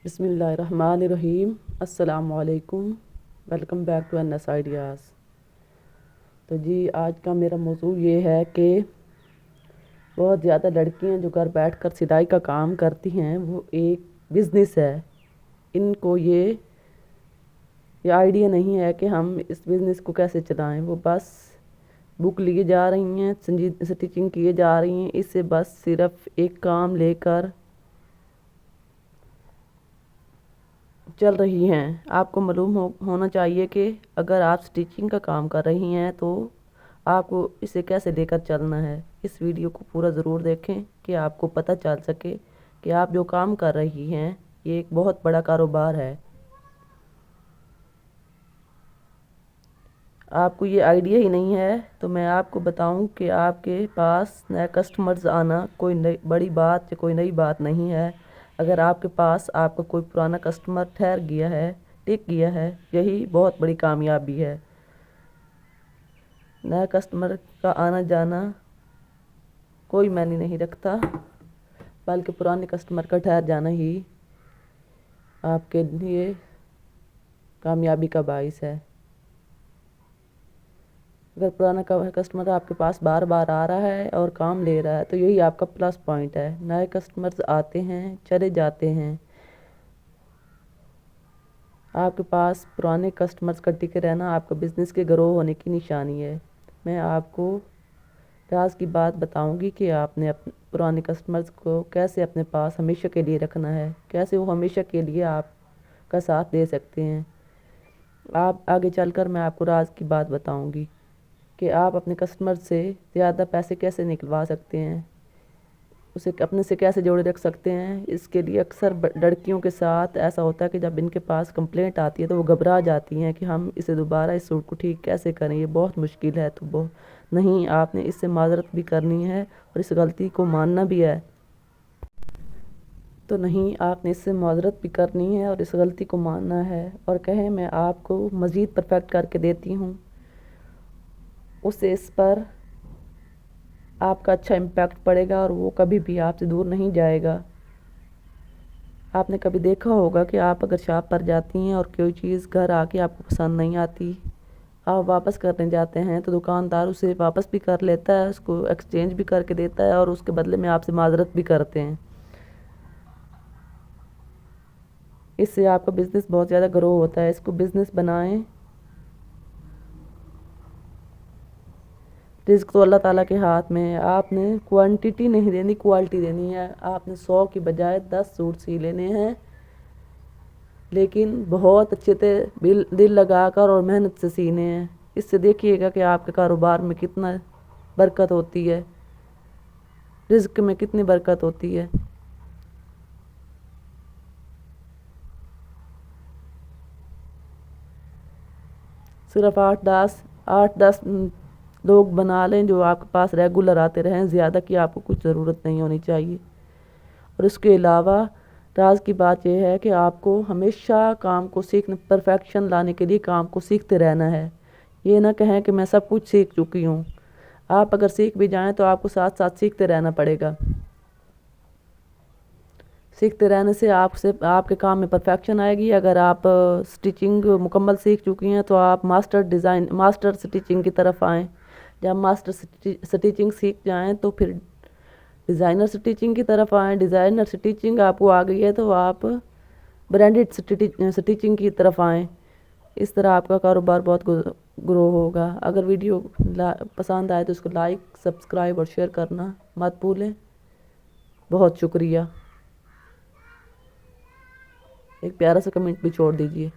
بسم اللہ الرحمن الرحیم۔ السلام علیکم، welcome back to Anas Ideas. تو جی آج کا میرا موضوع یہ ہے کہ بہت زیادہ لڑکیاں جو گھر بیٹھ کر سلائی کا کام کرتی ہیں وہ ایک بزنس ہے۔ ان کو یہ آئیڈیا نہیں ہے کہ ہم اس بزنس کو کیسے چلائیں۔ وہ بس بک لیے جا رہی ہیں، سٹیچنگ کیے جا رہی ہیں، اس سے بس صرف ایک کام لے کر چل رہی ہیں۔ آپ کو معلوم ہونا چاہیے کہ اگر آپ سٹیچنگ کا کام کر رہی ہیں تو آپ کو اسے کیسے لے کر چلنا ہے۔ اس ویڈیو کو پورا ضرور دیکھیں کہ آپ کو پتہ چل سکے کہ آپ جو کام کر رہی ہیں یہ ایک بہت بڑا کاروبار ہے۔ آپ کو یہ آئیڈیا ہی نہیں ہے تو میں آپ کو بتاؤں کہ آپ کے پاس نئے کسٹمرز آنا کوئی بڑی بات یا کوئی نئی بات نہیں ہے۔ اگر آپ کے پاس آپ کا کوئی پرانا کسٹمر ٹھہر گیا ہے، ٹک گیا ہے، یہی بہت بڑی کامیابی ہے۔ نئے کسٹمر کا آنا جانا کوئی معنی نہیں رکھتا، بلکہ پرانے کسٹمر کا ٹھہر جانا ہی آپ کے لیے کامیابی کا باعث ہے۔ اگر پرانا کسٹمر آپ کے پاس بار بار آ رہا ہے اور کام لے رہا ہے تو یہی آپ کا پلس پوائنٹ ہے۔ نئے کسٹمرز آتے ہیں، چلے جاتے ہیں۔ آپ کے پاس پرانے کسٹمرز کا ٹکے رہنا آپ کا بزنس کے گرو ہونے کی نشانی ہے۔ میں آپ کو راز کی بات بتاؤں گی کہ آپ نے پرانے کسٹمرز کو کیسے اپنے پاس ہمیشہ کے لیے رکھنا ہے، کیسے وہ ہمیشہ کے لیے آپ کا ساتھ دے سکتے ہیں۔ آگے چل کر میں آپ کو راز کی بات بتاؤں گی کہ آپ اپنے کسٹمر سے زیادہ پیسے کیسے نکلوا سکتے ہیں، اسے اپنے سے کیسے جوڑے رکھ سکتے ہیں۔ اس کے لیے اکثر لڑکیوں کے ساتھ ایسا ہوتا ہے کہ جب ان کے پاس کمپلینٹ آتی ہے تو وہ گھبرا جاتی ہیں کہ ہم اسے دوبارہ اس سوٹ کو ٹھیک کیسے کریں، یہ بہت مشکل ہے۔ تو نہیں، آپ نے اس سے معذرت بھی کرنی ہے اور اس غلطی کو ماننا بھی ہے۔ تو نہیں، آپ نے اس سے معذرت بھی کرنی ہے اور اس غلطی کو ماننا ہے اور کہیں میں آپ کو مزید پرفیکٹ کر کے دیتی ہوں، اس سے اس پر آپ کا اچھا امپیکٹ پڑے گا اور وہ کبھی بھی آپ سے دور نہیں جائے گا۔ آپ نے کبھی دیکھا ہوگا کہ آپ اگر شاپ پر جاتی ہیں اور کوئی چیز گھر آ کے آپ کو پسند نہیں آتی، آپ واپس کرنے جاتے ہیں تو دکاندار اسے واپس بھی کر لیتا ہے، اس کو ایکسچینج بھی کر کے دیتا ہے اور اس کے بدلے میں آپ سے معذرت بھی کرتے ہیں۔ اس سے آپ کا بزنس بہت زیادہ گرو ہوتا ہے۔ اس کو بزنس بنائیں۔ رزق تو اللہ تعالیٰ کے ہاتھ میں ہے۔ آپ نے کوانٹیٹی نہیں دینی، کوالٹی دینی ہے۔ آپ نے 100 کی بجائے 10 سوٹ سی لینے ہیں، لیکن بہت اچھے سے دل لگا کر اور محنت سے سینے ہیں۔ اس سے دیکھیے گا کہ آپ کے کاروبار میں کتنا برکت ہوتی ہے، رزق میں کتنی برکت ہوتی ہے۔ صرف 8-10 لوگ بنا لیں جو آپ کے پاس ریگولر آتے رہیں، زیادہ کی آپ کو کچھ ضرورت نہیں ہونی چاہیے۔ اور اس کے علاوہ راز کی بات یہ ہے کہ آپ کو ہمیشہ کام کو پرفیکشن لانے کے لیے کام کو سیکھتے رہنا ہے۔ یہ نہ کہیں کہ میں سب کچھ سیکھ چکی ہوں۔ آپ اگر سیکھ بھی جائیں تو آپ کو ساتھ ساتھ سیکھتے رہنا پڑے گا۔ سیکھتے رہنے سے آپ کے کام میں پرفیکشن آئے گی۔ اگر آپ سٹیچنگ مکمل سیکھ چکی ہیں تو آپ ماسٹر سٹیچنگ کی طرف آئیں۔ جب ماسٹر سٹیچنگ سیکھ جائیں تو پھر ڈیزائنر سٹیچنگ کی طرف آئیں۔ ڈیزائنر سٹیچنگ آپ کو آ گئی ہے تو آپ برانڈڈ سٹیچنگ کی طرف آئیں۔ اس طرح آپ کا کاروبار بہت گرو ہوگا۔ اگر ویڈیو پسند آئے تو اس کو لائک، سبسکرائب اور شیئر کرنا مت بھولیں۔ بہت شکریہ۔ ایک پیارا سا کمنٹ بھی چھوڑ دیجئے۔